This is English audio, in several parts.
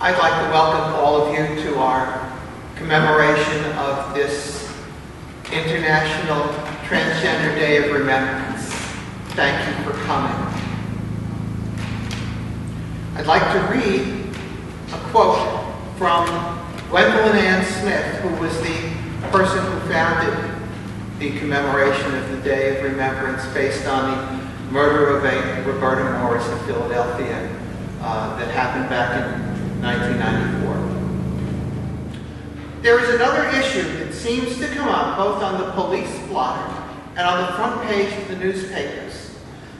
I'd like to welcome all of you to our commemoration of this International Transgender Day of Remembrance. Thank you for coming. I'd like to read a quote from Gwendolyn Ann Smith, who was the person who founded the commemoration of the Day of Remembrance based on the murder of a Roberta Morris in Philadelphia that happened back in 1994. There is another issue that seems to come up both on the police blotter and on the front page of the newspapers.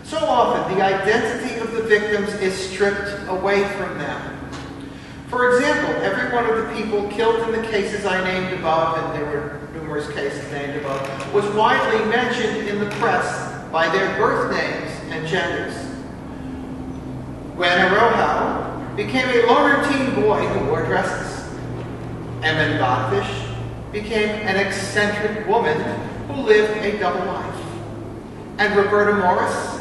So often, the identity of the victims is stripped away from them. For example, every one of the people killed in the cases I named above, and there were numerous cases named above, was widely mentioned in the press by their birth names and genders. Gwen Arojo became a loner teen boy who wore dresses. Emmett Godfish became an eccentric woman who lived a double life. And Roberta Morris,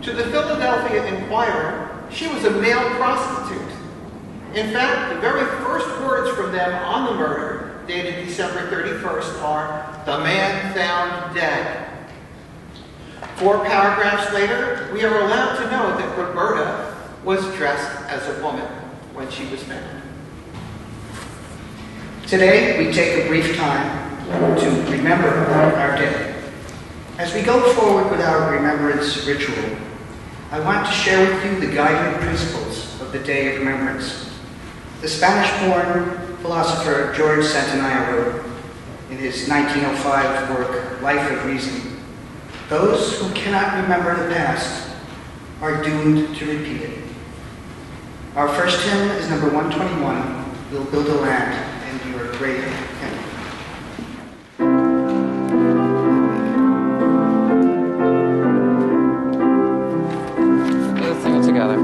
to the Philadelphia Inquirer, she was a male prostitute. In fact, the very first words from them on the murder, dated December 31st, are, "The man found dead." 4 paragraphs later, we are allowed to know that Roberta was dressed as a woman when she was found. Today, we take a brief time to remember our day. As we go forward with our remembrance ritual, I want to share with you the guiding principles of the Day of Remembrance. The Spanish-born philosopher George Santayana wrote in his 1905 work, Life of Reason, "Those who cannot remember the past are doomed to repeat it." Our first hymn is number 121, "We'll Build a Land in Your Great Hymn." Let's sing it together.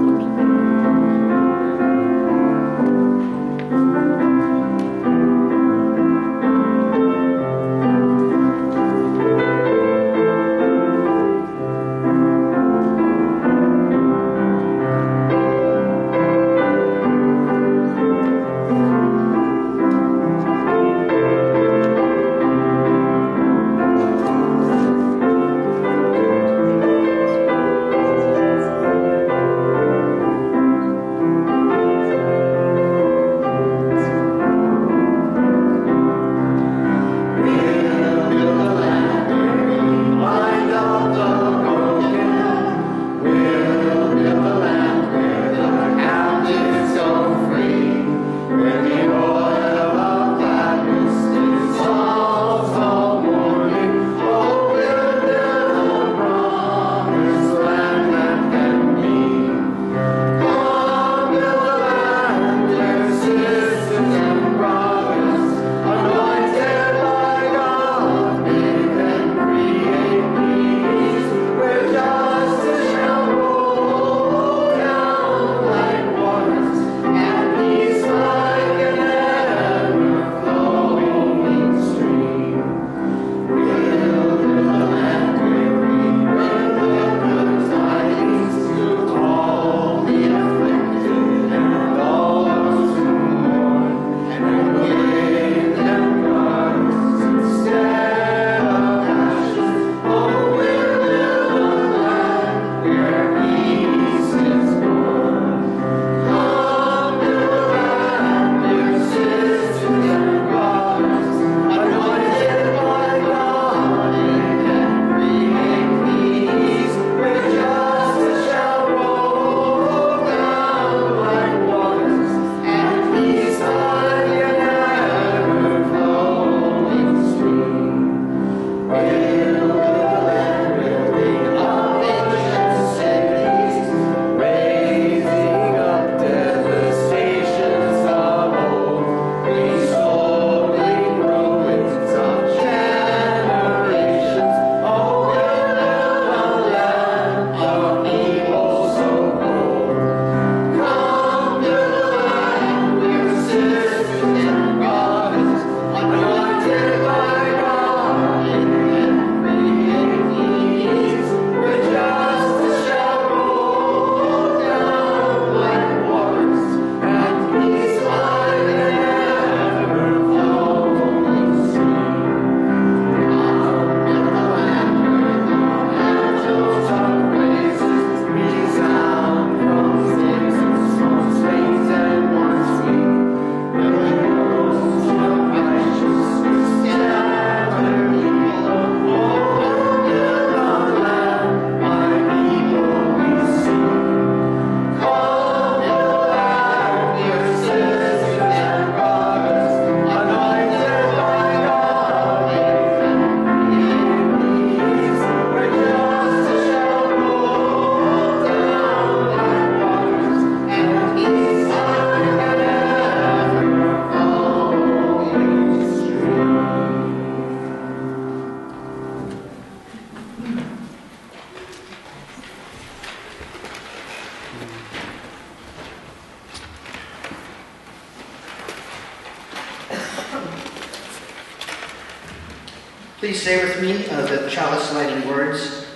Please say with me the chalice lighting words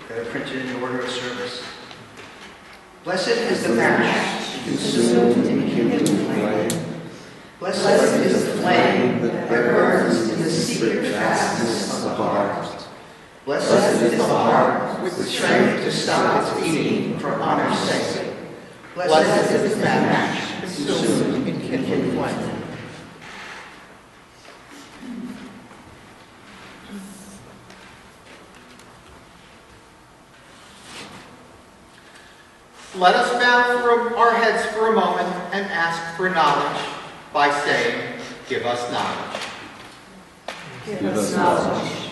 that are printed in the order of service. Blessed is the match consumed in kindling flame. Blessed is the flame that burns in the secret fastness of the heart. Blessed is the heart with strength to stop its beating for honor's sake. Blessed is the match consumed in kindling flame. Let us bow our heads for a moment and ask for knowledge by saying, give us knowledge. Give us knowledge.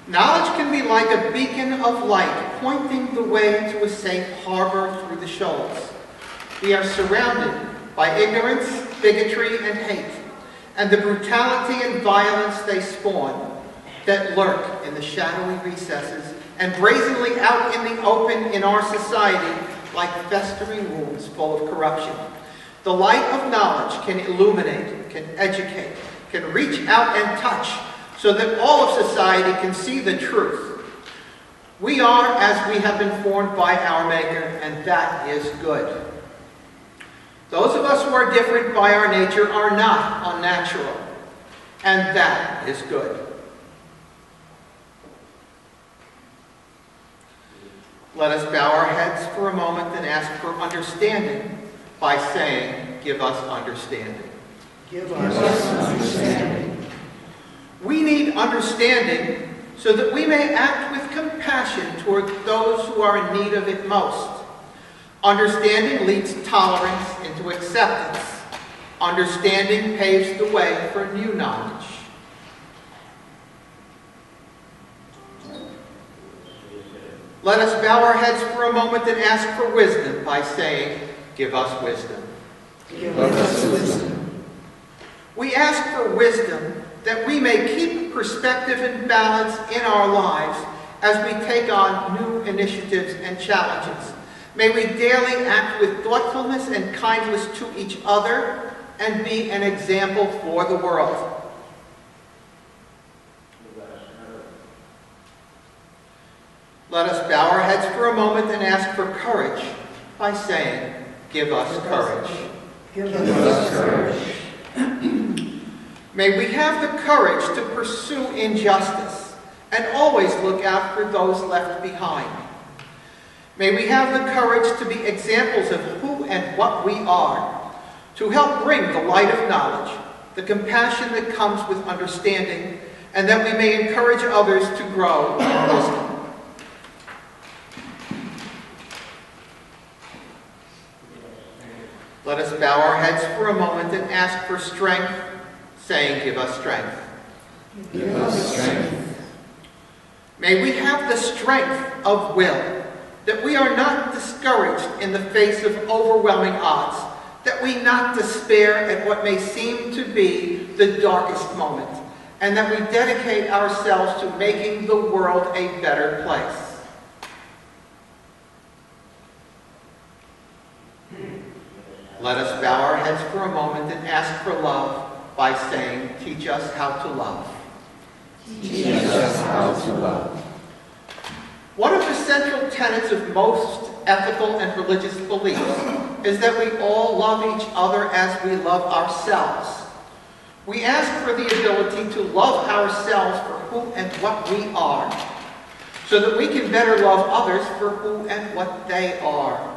Knowledge can be like a beacon of light pointing the way to a safe harbor through the shoals. We are surrounded by ignorance, bigotry, and hate, and the brutality and violence they spawn that lurk in the shadowy recesses and brazenly out in the open in our society like festering wounds full of corruption. The light of knowledge can illuminate, can educate, can reach out and touch so that all of society can see the truth. We are as we have been formed by our Maker, and that is good. Those of us who are different by our nature are not unnatural, and that is good. Let us bow our heads for a moment and ask for understanding by saying, give us understanding. Give us understanding. We need understanding so that we may act with compassion toward those who are in need of it most. Understanding leads tolerance into acceptance. Understanding paves the way for new knowledge. Let us bow our heads for a moment and ask for wisdom by saying, give us wisdom. Give us wisdom. We ask for wisdom that we may keep perspective and balance in our lives as we take on new initiatives and challenges. May we daily act with thoughtfulness and kindness to each other and be an example for the world. Let us bow our heads for a moment and ask for courage by saying, give us courage. Give us courage. May we have the courage to pursue injustice and always look out for those left behind. May we have the courage to be examples of who and what we are, to help bring the light of knowledge, the compassion that comes with understanding, and that we may encourage others to grow in wisdom. Let us bow our heads for a moment and ask for strength, saying, give us strength. Give us strength. May we have the strength of will, that we are not discouraged in the face of overwhelming odds, that we not despair at what may seem to be the darkest moment, and that we dedicate ourselves to making the world a better place. Let us bow our heads for a moment and ask for love by saying, teach us how to love. Teach us how to love. One of the central tenets of most ethical and religious beliefs is that we all love each other as we love ourselves. We ask for the ability to love ourselves for who and what we are, so that we can better love others for who and what they are.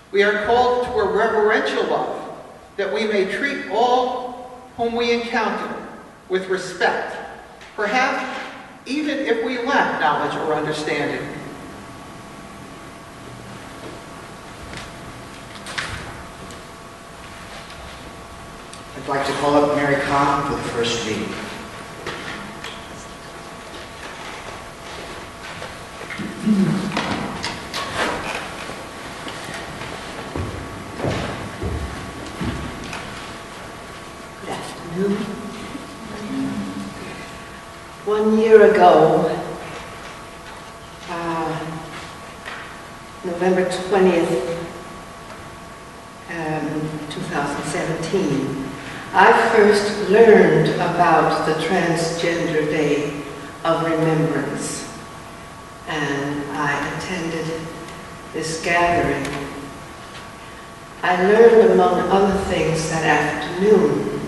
We are called to a reverential love, that we may treat all whom we encounter with respect, perhaps even if we lack knowledge or understanding. I'd like to call up Mary Kahn for the first reading. Good afternoon. 1 year ago, November 20th, 2017, I first learned about the Transgender Day of Remembrance, and I attended this gathering. I learned, among other things, that afternoon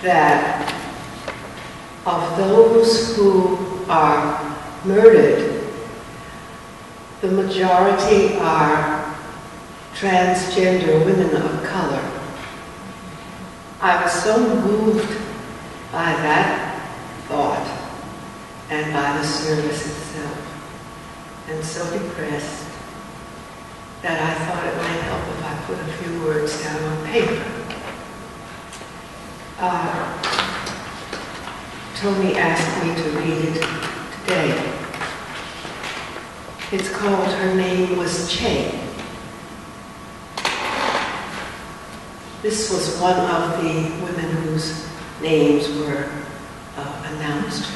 that of those who are murdered, the majority are transgender women of color. I was so moved by that thought and by the service itself, and so depressed that I thought it might help if I put a few words down on paper. Tony asked me to read it today. It's called Her Name Was Che. This was one of the women whose names were announced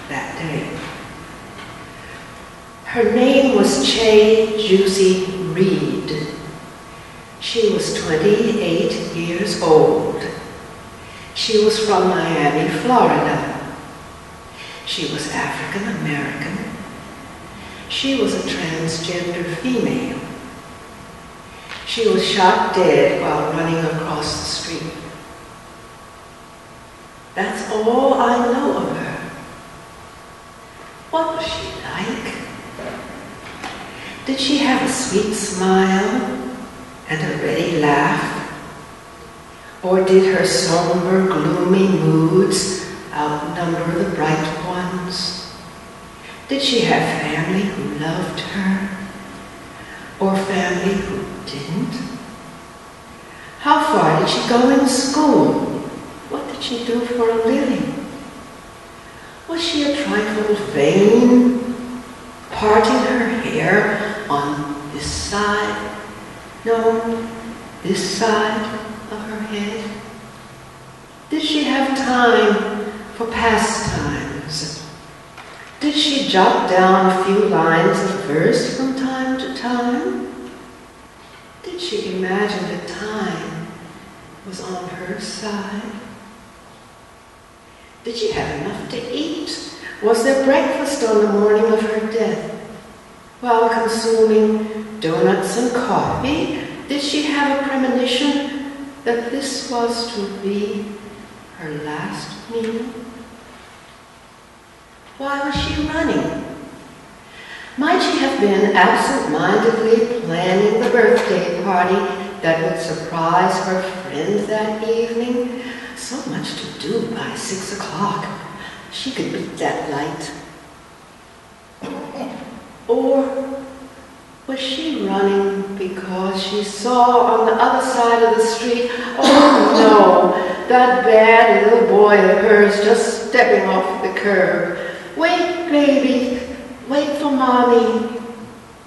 that day. Her name was Che Juicy Reed. She was 28 years old. She was from Miami, Florida. She was African American. She was a transgender female. She was shot dead while running across the street. That's all I know of her. What was she like? Did she have a sweet smile and a ready laugh? Or did her somber, gloomy moods outnumber the bright ones? Did she have family who loved her? Or family who didn't? How far did she go in school? What did she do for a living? Was she a trifle vain, parting her hair on this side? No, this side of her head? Did she have time for pastimes? Did she jot down a few lines of verse from time to time? Did she imagine that time was on her side? Did she have enough to eat? Was there breakfast on the morning of her death? While consuming donuts and coffee, did she have a premonition that this was to be her last meal? Why was she running? Might she have been absent-mindedly planning the birthday party that would surprise her friends that evening? So much to do by 6 o'clock. She could beat that light. Or was she running because she saw on the other side of the street, oh no, that bad little boy of hers just stepping off the curb? Wait, baby, wait for mommy.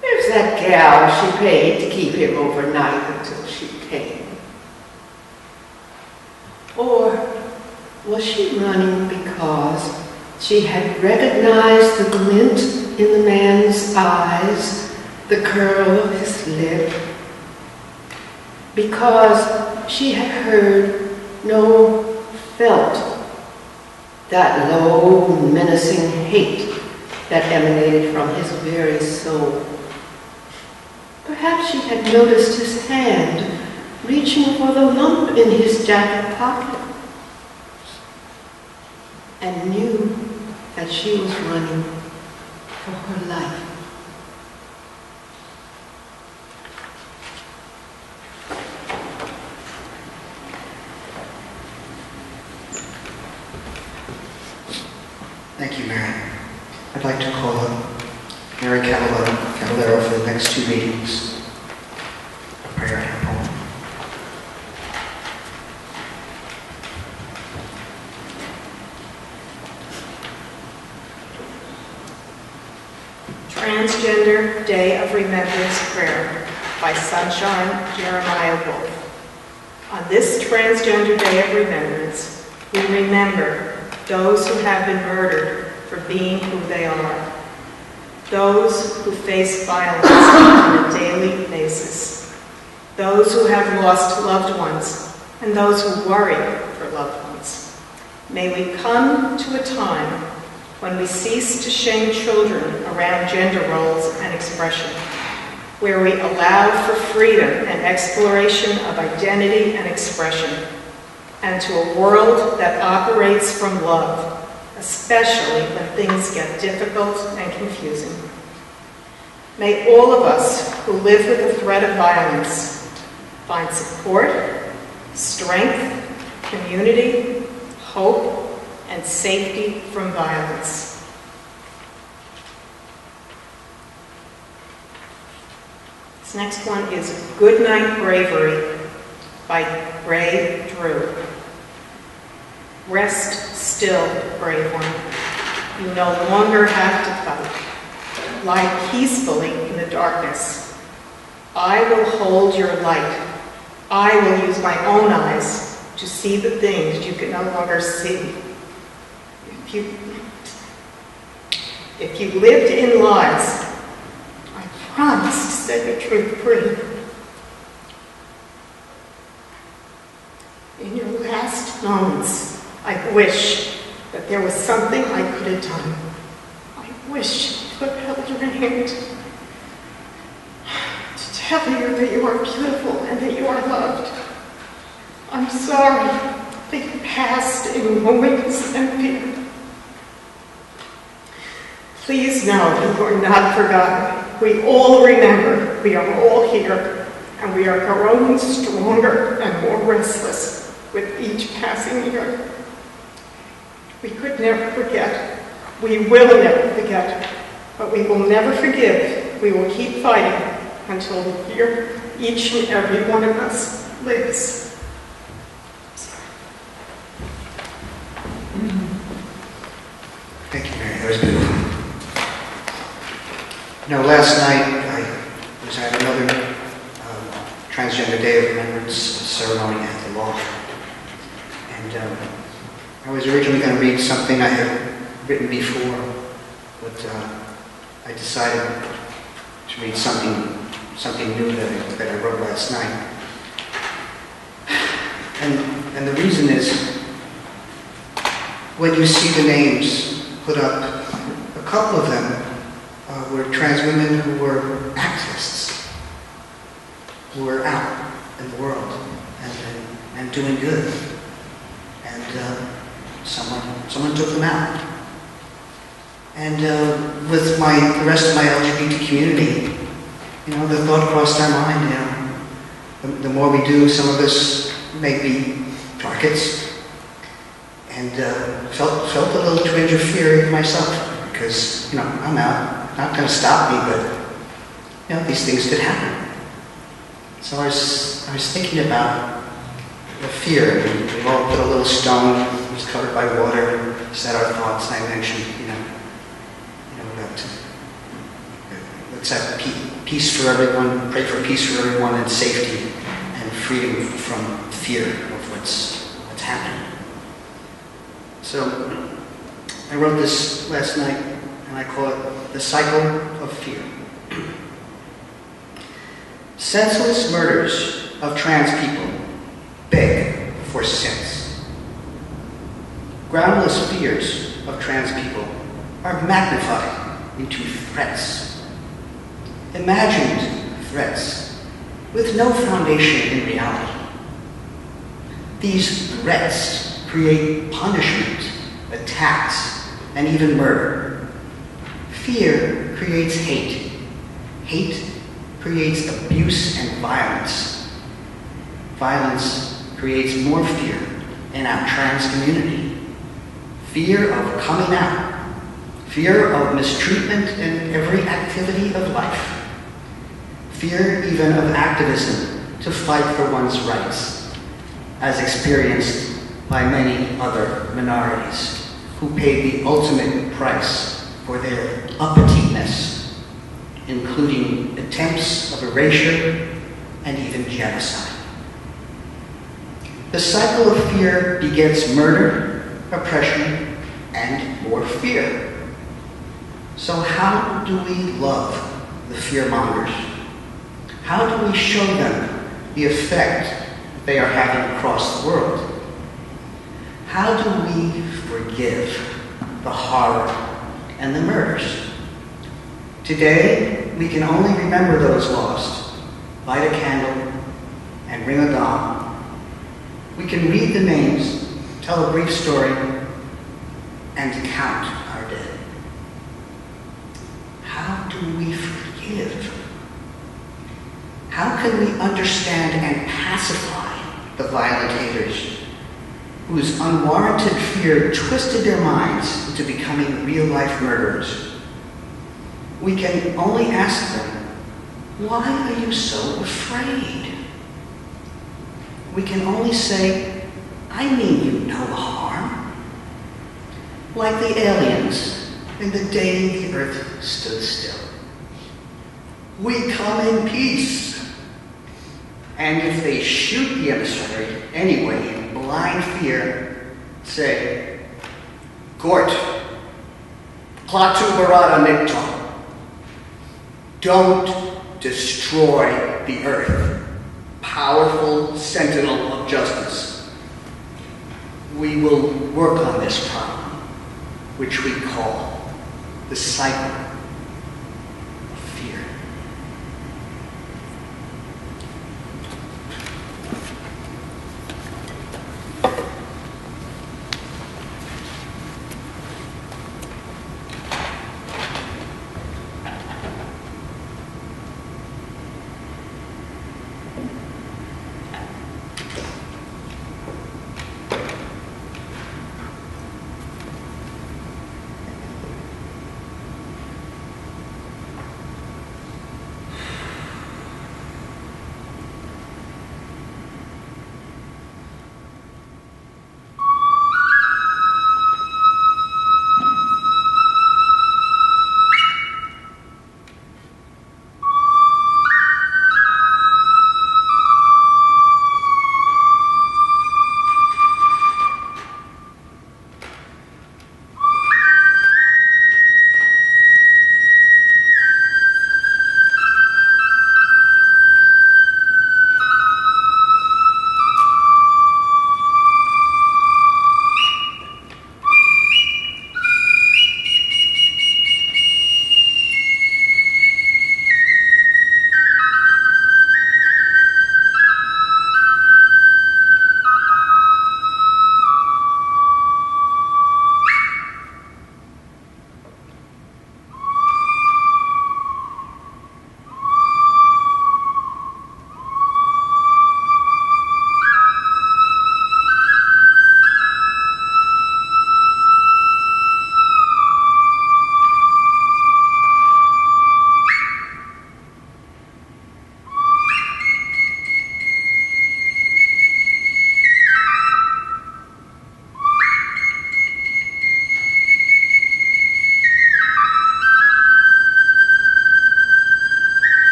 Where's that gal she paid to keep him overnight until she came? Or was she running because she had recognized the glint in the man's eyes, the curl of his lip? Because she had heard, no, felt that low, menacing hate that emanated from his very soul. Perhaps she had noticed his hand reaching for the lump in his jacket pocket and knew that she was running for her life. Thank you, Mary. I'd like to call on Mary Cavallero for the next 2 meetings. A prayer and a poem. Transgender Day of Remembrance Prayer by Sunshine Jeremiah Wolf. On this Transgender Day of Remembrance, we remember those who have been murdered for being who they are, those who face violence on a daily basis, those who have lost loved ones, and those who worry for loved ones. May we come to a time when we cease to shame children around gender roles and expression, where we allow for freedom and exploration of identity and expression, and to a world that operates from love, especially when things get difficult and confusing. May all of us who live with the threat of violence find support, strength, community, hope, and safety from violence. This next one is Good Night Bravery by Ray Drew. Rest still, brave one. You no longer have to fight. Lie peacefully in the darkness. I will hold your light. I will use my own eyes to see the things you can no longer see. If you lived in lies, I promise to set your truth free. In your last moments, I wish that there was something I could have done. I wish to have held your hand, to tell you that you are beautiful and that you are loved. I'm sorry that you passed in moments and fear. Please know that you are not forgotten. We all remember. We are all here, and we are growing stronger and more restless with each passing year. We could never forget. We will never forget. But we will never forgive. We will keep fighting until the year each and every one of us lives. Thank you, Mary. That was beautiful. You know, last night I was at another Transgender Day of Remembrance ceremony at the law. And I was originally going to read something I had written before, but I decided to read something new that I wrote last night. And the reason is, when you see the names put up, a couple of them were trans women who were activists, who were out in the world and doing good. And someone took them out. And with the rest of my LGBT community, you know, the thought crossed our mind, you know, the more we do, some of us may be targets. And felt a little twinge of fear myself, because, you know, I'm out. Not going to stop me, but, you know, these things could happen. So I was thinking about the fear. We all put a little stone, it was covered by water, said our thoughts, and I mentioned, let's have peace for everyone, pray for peace for everyone, and safety and freedom from fear of what's happening. So I wrote this last night, and I call it The Cycle of Fear. Senseless murders of trans people beg for sense. Groundless fears of trans people are magnified into threats. Imagined threats with no foundation in reality. These threats create punishment, attacks, and even murder. Fear creates hate. Hate creates abuse and violence. Violence creates more fear in our trans community. Fear of coming out. Fear of mistreatment in every activity of life. Fear even of activism to fight for one's rights, as experienced by many other minorities who paid the ultimate price for their uppityness, including attempts of erasure and even genocide. The cycle of fear begets murder, oppression, and more fear. So how do we love the fearmongers? How do we show them the effect they are having across the world? How do we forgive the horror and the murders. Today, we can only remember those lost, light a candle, and ring a gong. We can read the names, tell a brief story, and count our dead. How do we forgive? How can we understand and pacify the violent haters whose unwarranted fear twisted their minds into becoming real-life murderers? We can only ask them, why are you so afraid? We can only say, I mean you no harm. Like the aliens in the day the earth stood still. We come in peace. And if they shoot the emissary anyway in blind fear, say, Gort, Klaatu Barada Nikto, don't destroy the earth, powerful sentinel of justice. We will work on this problem, which we call the cycle of fear.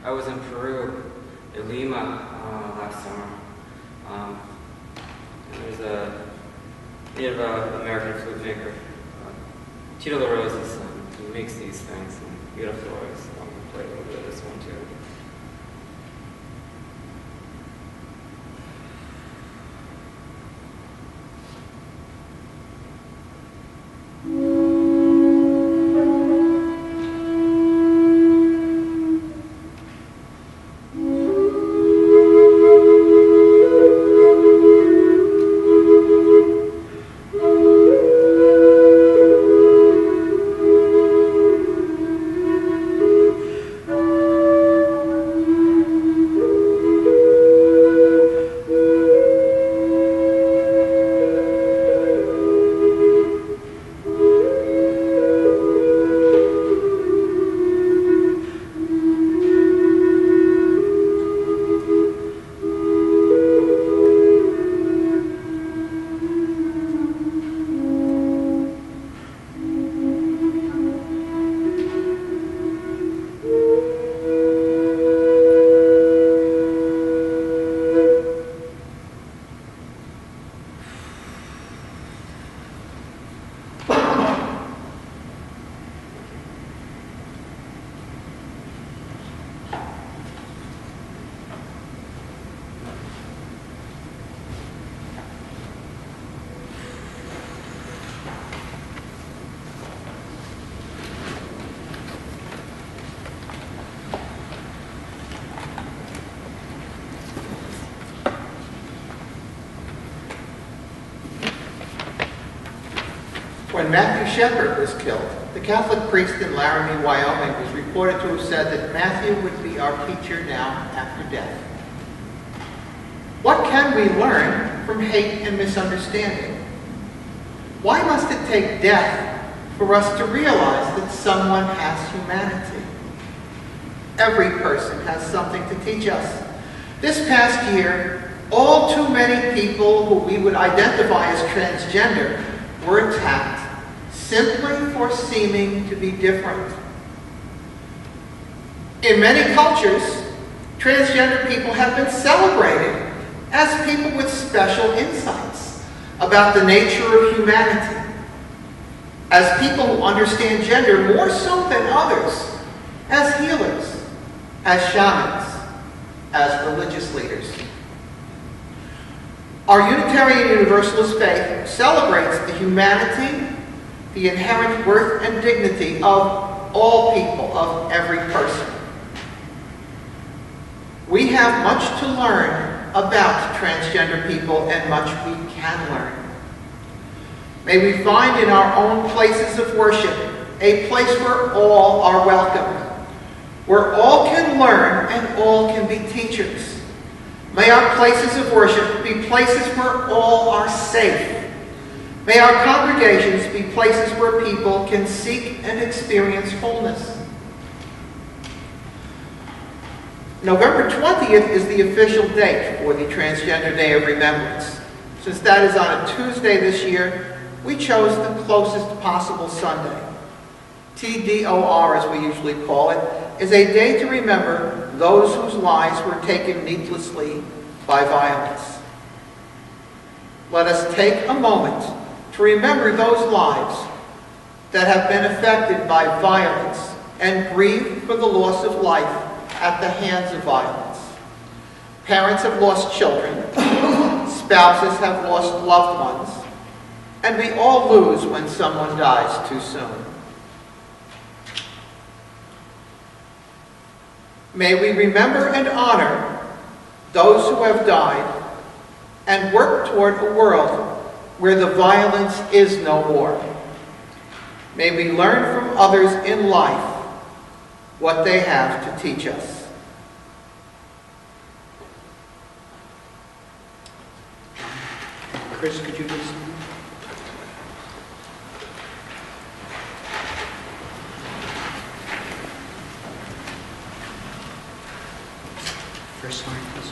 I was in Peru, in Lima, last summer. There's a Native American flute maker, Tito La Rosa's son. He makes these things in beautiful ways. So I'm going to play a little bit of this one too. Matthew Shepard was killed, the Catholic priest in Laramie, Wyoming, was reported to have said that Matthew would be our teacher now after death. What can we learn from hate and misunderstanding? Why must it take death for us to realize that someone has humanity? Every person has something to teach us. This past year, all too many people who we would identify as transgender were attacked simply for seeming to be different. In many cultures, transgender people have been celebrated as people with special insights about the nature of humanity, as people who understand gender more so than others, as healers, as shamans, as religious leaders. Our Unitarian Universalist faith celebrates the humanity, the inherent worth and dignity of all people, of every person. We have much to learn about transgender people and much we can learn. May we find in our own places of worship a place where all are welcome, where all can learn and all can be teachers. May our places of worship be places where all are safe. May our congregations be places where people can seek and experience wholeness. November 20th is the official date for the Transgender Day of Remembrance. Since that is on a Tuesday this year, we chose the closest possible Sunday. TDOR, as we usually call it, is a day to remember those whose lives were taken needlessly by violence. Let us take a moment to remember those lives that have been affected by violence and grieve for the loss of life at the hands of violence. Parents have lost children, spouses have lost loved ones, and we all lose when someone dies too soon. May we remember and honor those who have died and work toward a world where the violence is no more. May we learn from others in life what they have to teach us. Chris, could you please? First line, please.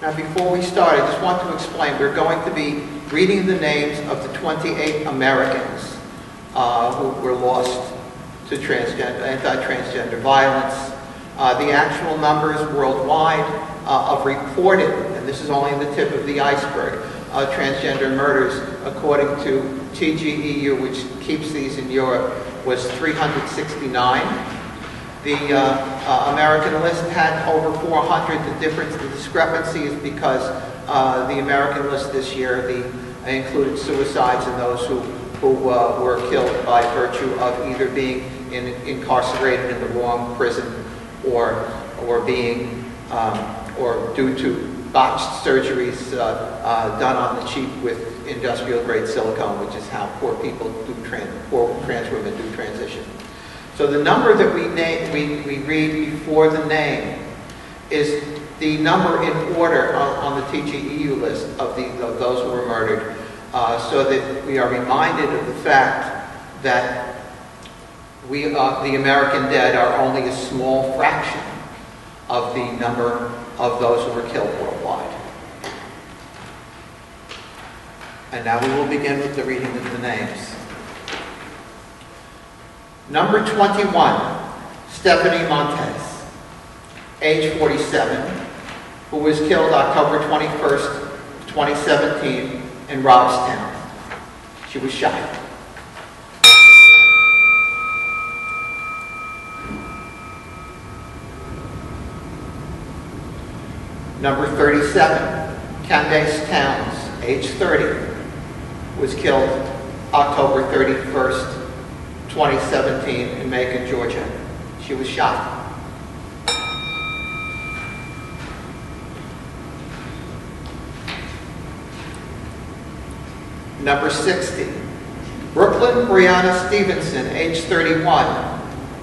Now, before we start, I just want to explain, we're going to be reading the names of the 28 Americans who were lost to anti-transgender violence. The actual numbers worldwide of reported, and this is only the tip of the iceberg, transgender murders, according to TGEU, which keeps these in Europe, was 369. The American list had over 400. The discrepancy is because the American list this year included suicides and those who were killed by virtue of either being incarcerated in the wrong prison or due to botched surgeries done on the cheap with industrial grade silicone, which is how poor trans women do transition. So the number that we read before the name is the number in order on the TGEU list of those who were murdered, so that we are reminded of the fact that the American dead are only a small fraction of the number of those who were killed worldwide. And now we will begin with the reading of the names. Number 21, Stephanie Montez, age 47, who was killed October 21st, 2017 in Robstown. She was shot. Number 37, Candace Towns, age 30, was killed October 31st, 2017 in Macon, Georgia. She was shot. Number 60, Brooklyn Brianna Stevenson, age 31,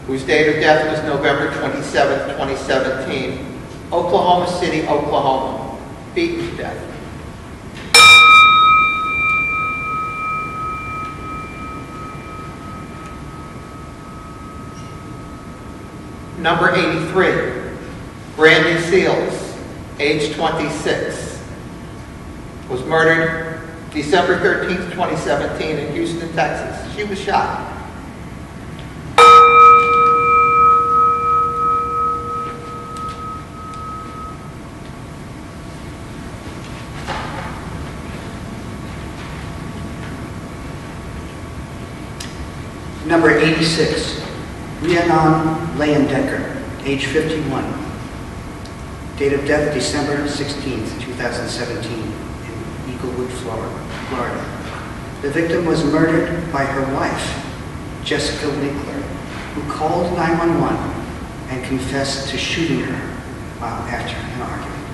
whose date of death was November 27, 2017, Oklahoma City, Oklahoma, beaten to death. Number 83, Brandy Seals, age 26, was murdered December 13, 2017 in Houston, Texas. She was shot. Number 86, Rhiannon Leyendecker, age 51. Date of death, December 16, 2017, in Eaglewood, Florida. The victim was murdered by her wife, Jessica Winkler, who called 911 and confessed to shooting her after an argument.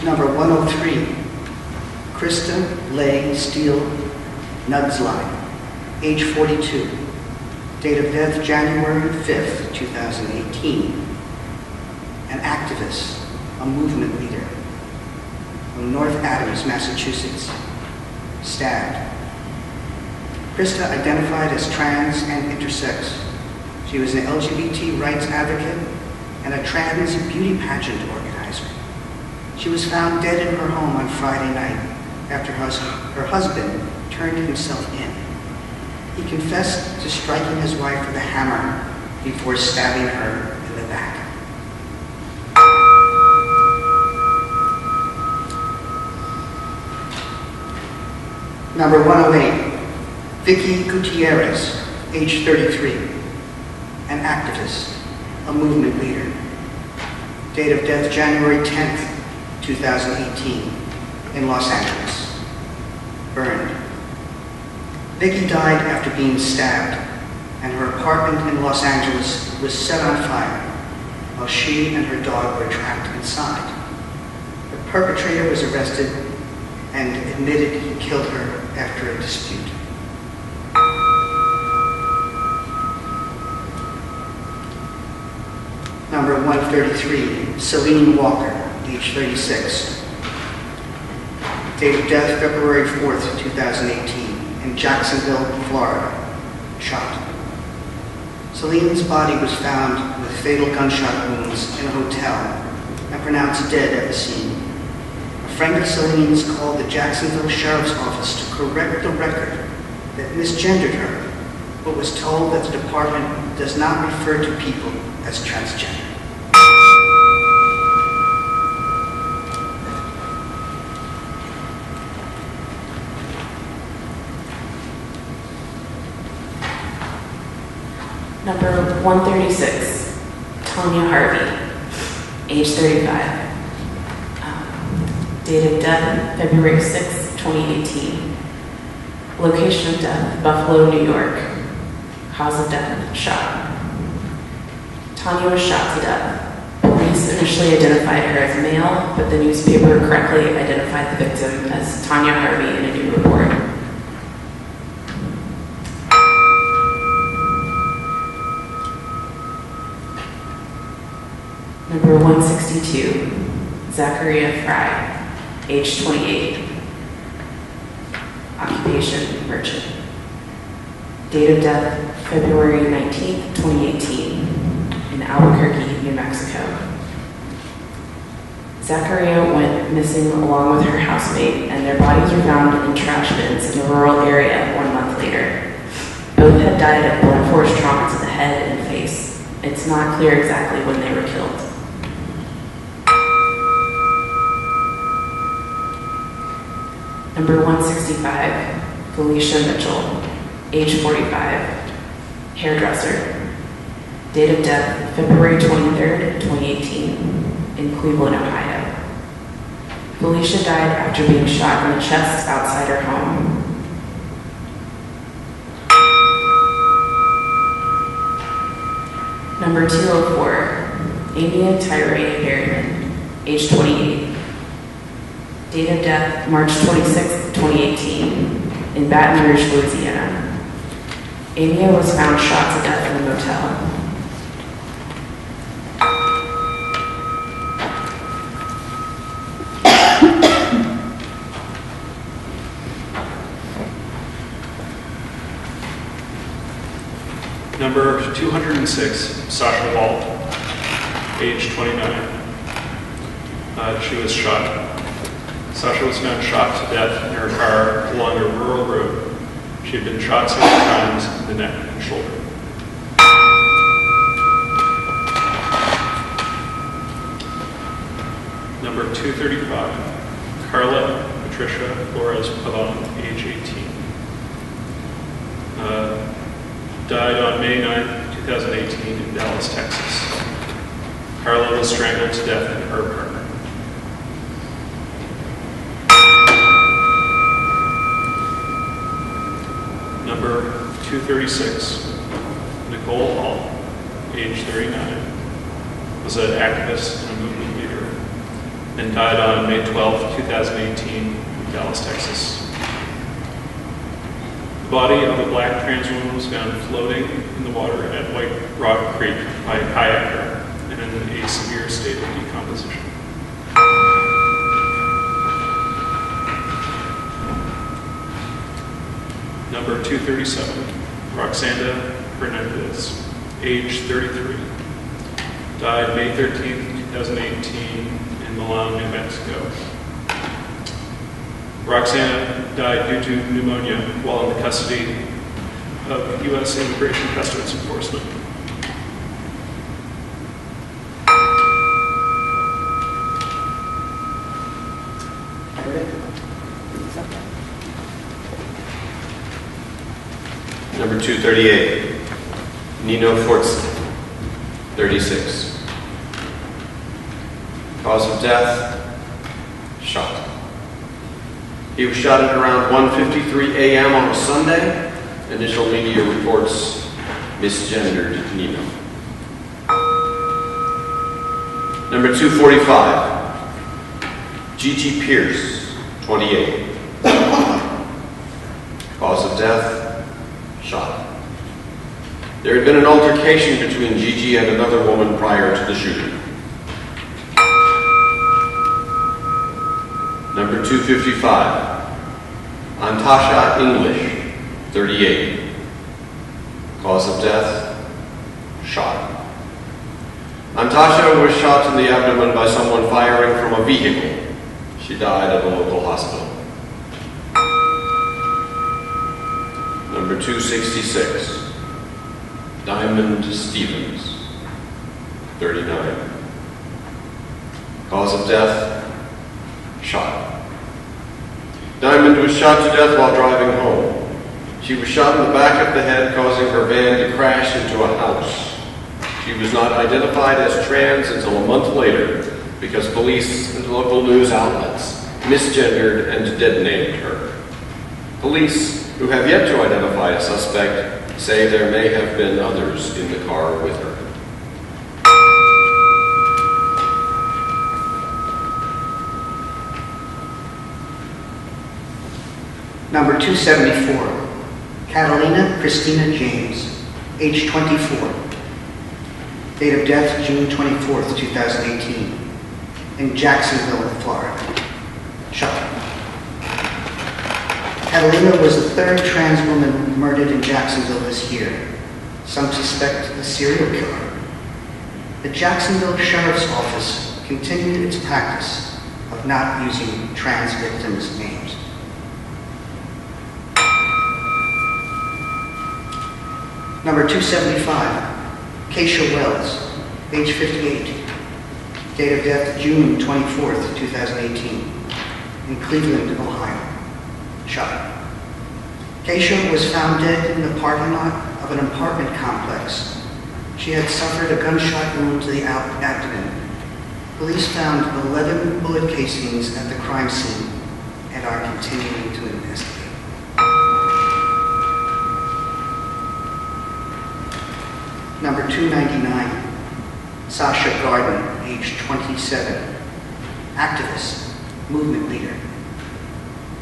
Number 103, Krista Leigh Steele Nudsline, age 42. Date of death, January 5th, 2018. An activist, a movement leader from North Adams, Massachusetts, stabbed. Krista identified as trans and intersex. She was an LGBT rights advocate and a trans beauty pageant organizer. She was found dead in her home on Friday night after her husband turned himself in. He confessed to striking his wife with a hammer before stabbing her in the back. Number 108, Vicky Gutierrez, age 33, an activist, a movement leader. Date of death, January 10th, 2018, in Los Angeles. Burned. Vicky died after being stabbed, and her apartment in Los Angeles was set on fire while she and her dog were trapped inside. The perpetrator was arrested and admitted he killed her after a dispute. Number 133, Celine Walker, age 36. Date of death, February 4th, 2018, in Jacksonville, Florida, shot. Celine's body was found with fatal gunshot wounds in a hotel and pronounced dead at the scene. A friend of Celine's called the Jacksonville Sheriff's Office to correct the record that misgendered her, but was told that the department does not refer to people as transgender. Number 136, Tanya Harvey, age 35. Date of death, February 6, 2018. Location of death, Buffalo, New York. Cause of death, shot. Tanya was shot to death. Police initially identified her as male, but the newspaper correctly identified the victim as Tanya Harvey in a new report. Number 162, Zachariah Fry, age 28. Occupation, merchant. Date of death, February 19, 2018, in Albuquerque, New Mexico. Zachariah went missing along with her housemate, and their bodies were found in trash bins in a rural area 1 month later. Both had died of blunt force trauma to the head and face. It's not clear exactly when they were killed. Number 165, Felicia Mitchell, age 45, hairdresser. Date of death, February 23rd, 2018, in Cleveland, Ohio. Felicia died after being shot in the chest outside her home. Number 204, Amy Tyree Harriman, age 28. Date of death, March 26, 2018, in Baton Rouge, Louisiana. Amia was found shot to death in a motel. Number 206, Sasha Walt, age 29. She was shot. Sasha was found shot to death in her car along a rural road. She had been shot several times in the neck and shoulder. Number 235, Carla Patricia Flores Pavon, age 18. Died on May 9, 2018 in Dallas, Texas. Carla was strangled to death in her apartment. Number 236, Nicole Hall, age 39, was an activist and a movement leader, and died on May 12, 2018 in Dallas, Texas. The body of a black trans woman was found floating in the water at White Rock Creek by a kayaker and in a severe state of decomposition. Number 237, Roxana Hernandez, age 33. Died May 13, 2018 in Milan, New Mexico. Roxana died due to pneumonia while in the custody of U.S. Immigration Customs Enforcement. Number 238, Nino Forza, 36. Cause of death, shot. He was shot at around 1:53 a.m. on a Sunday. Initial media reports misgendered Nino. Number 245, Gigi Pierce, 28. Cause of death, shot. There had been an altercation between Gigi and another woman prior to the shooting. Number 255, Antasha English, 38. Cause of death, shot. Antasha was shot in the abdomen by someone firing from a vehicle. She died at a local hospital. Number 266, Diamond Stevens, 39. Cause of death, shot. Diamond was shot to death while driving home. She was shot in the back of the head, causing her van to crash into a house. She was not identified as trans until a month later because police and local news outlets misgendered and dead-named her. Police, who have yet to identify a suspect, say there may have been others in the car with her. Number 274, Catalina Christina James, age 24. Date of death, June 24th, 2018, in Jacksonville, Florida. Shot. Catalina was the third trans woman murdered in Jacksonville this year. Some suspect a serial killer. The Jacksonville Sheriff's Office continued its practice of not using trans victims' names. Number 275, Keisha Wells, age 58. Date of death, June 24th, 2018, in Cleveland, Ohio. Shot. Keisha was found dead in the parking lot of an apartment complex. She had suffered a gunshot wound to the abdomen. Police found 11 bullet casings at the crime scene and are continuing to investigate. Number 299, Sasha Garden, age 27. activist, movement leader.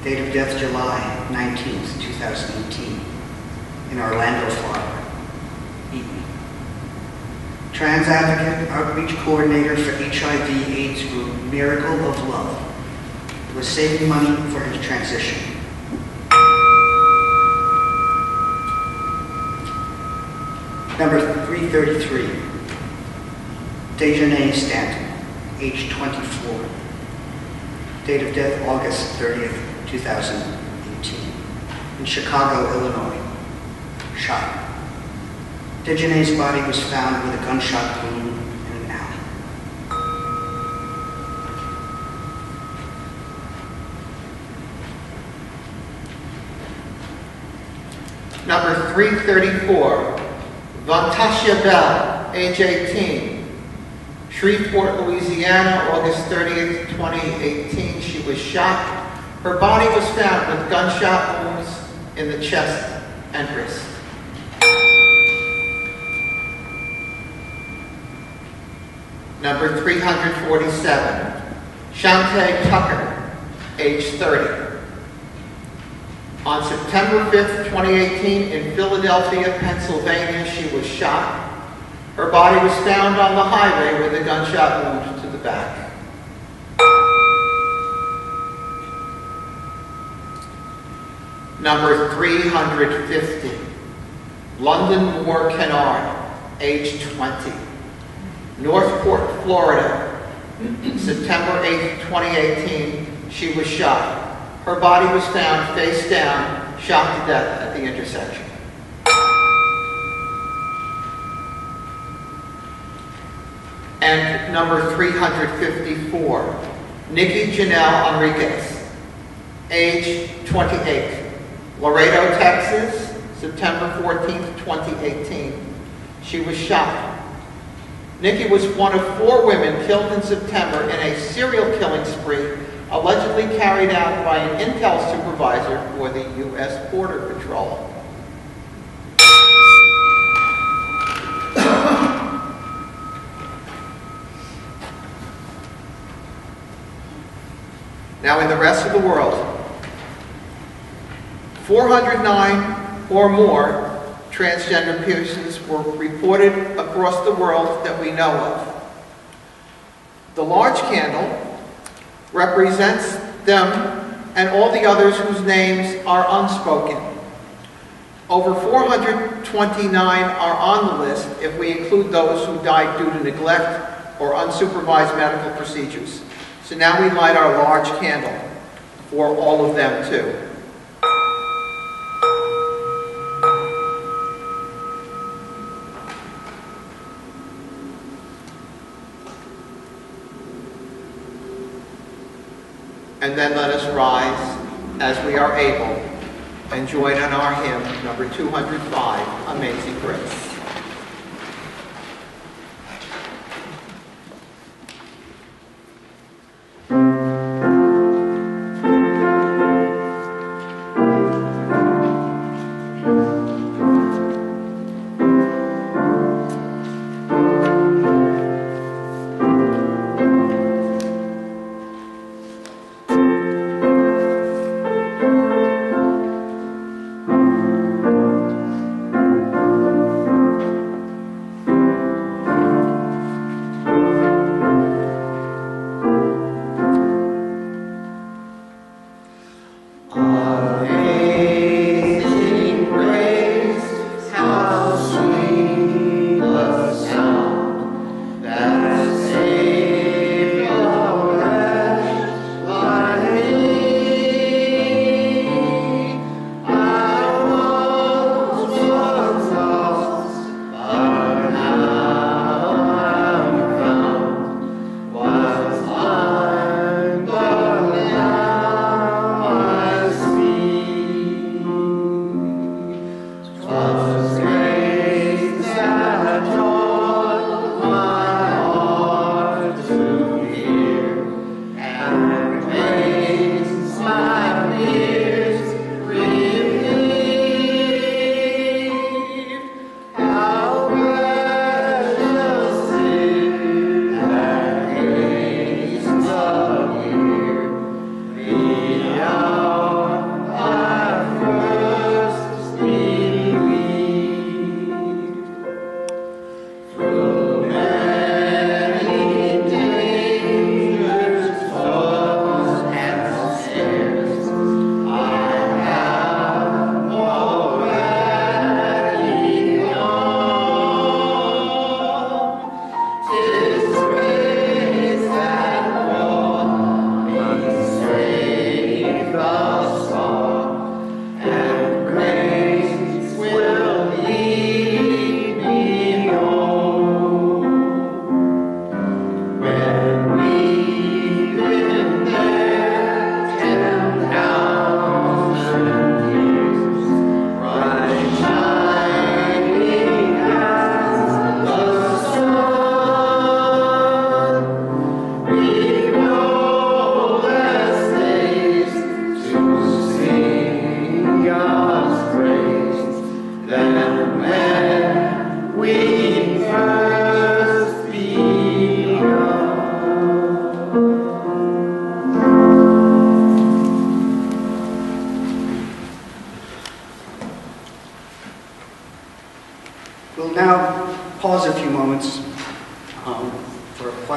Date of death July 19th, 2018, in Orlando, Florida. Eaton. Trans advocate, outreach coordinator for HIV/AIDS group Miracle of Love. Was saving money for his transition. Number 333, Dejanay Stanton, age 24. Date of death August 30th, 2018, in Chicago, Illinois. Shot. Dejanay's body was found with a gunshot wound in an alley. Number 334, Vantasha Bell, age 18. Shreveport, Louisiana, August 30th, 2018. She was shot. Her body was found with gunshot wounds in the chest and wrist. Number 347, Shantae Tucker, age 30. On September 5th, 2018, in Philadelphia, Pennsylvania, she was shot. Her body was found on the highway with a gunshot wound to the back. Number 350, London Moore Kennard, age 20. Northport, Florida, September 8th, 2018, she was shot. Her body was found face down, shot to death at the intersection. And number 354, Nikki Janelle Enriquez, age 28, Laredo, Texas, September 14th, 2018. She was shot. Nikki was one of 4 women killed in September in a serial killing spree allegedly carried out by an intel supervisor for the U.S. Border Patrol. Now in the rest of the world, 409 or more transgender persons were reported across the world that we know of. The large candle represents them and all the others whose names are unspoken. Over 429 are on the list if we include those who died due to neglect or unsupervised medical procedures. So now we light our large candle for all of them too. And then let us rise as we are able and join in our hymn, number 205, Amazing Grace.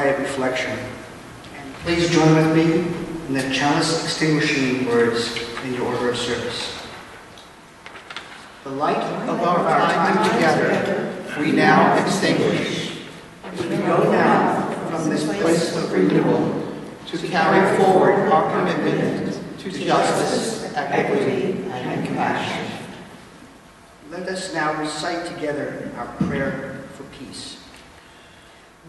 quiet reflection. And please join with me in the chalice extinguishing words in your order of service. The light of our time together we now extinguish. We go now from this place of renewal to carry forward our commitment to justice, equity, and compassion. Let us now recite together our prayer for peace.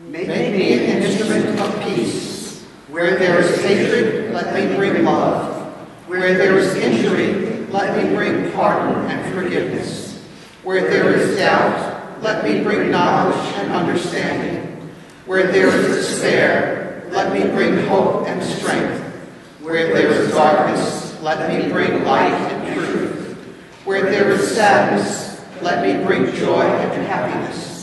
Make me an instrument of peace. Where there is hatred, let me bring love. Where there is injury, let me bring pardon and forgiveness. Where there is doubt, let me bring knowledge and understanding. Where there is despair, let me bring hope and strength. Where there is darkness, let me bring light and truth. Where there is sadness, let me bring joy and happiness.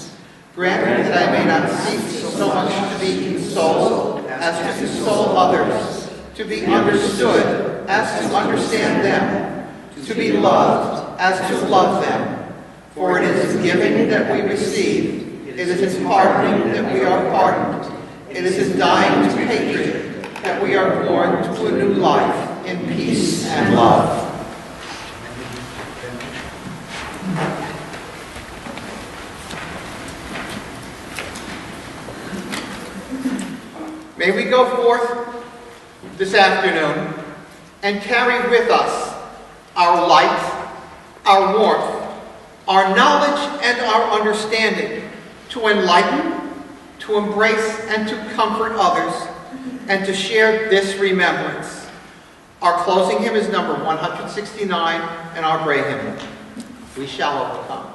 Grant that I may not seek so much to be consoled as to console others, to be understood as to understand them, to be loved as to love them. For it is in giving that we receive, it is in pardoning that we are pardoned, it is in dying to hatred that we are born to a new life in peace and love. May we go forth this afternoon and carry with us our light, our warmth, our knowledge, and our understanding to enlighten, to embrace, and to comfort others, and to share this remembrance. Our closing hymn is number 169, and our Bray hymn, We Shall Overcome.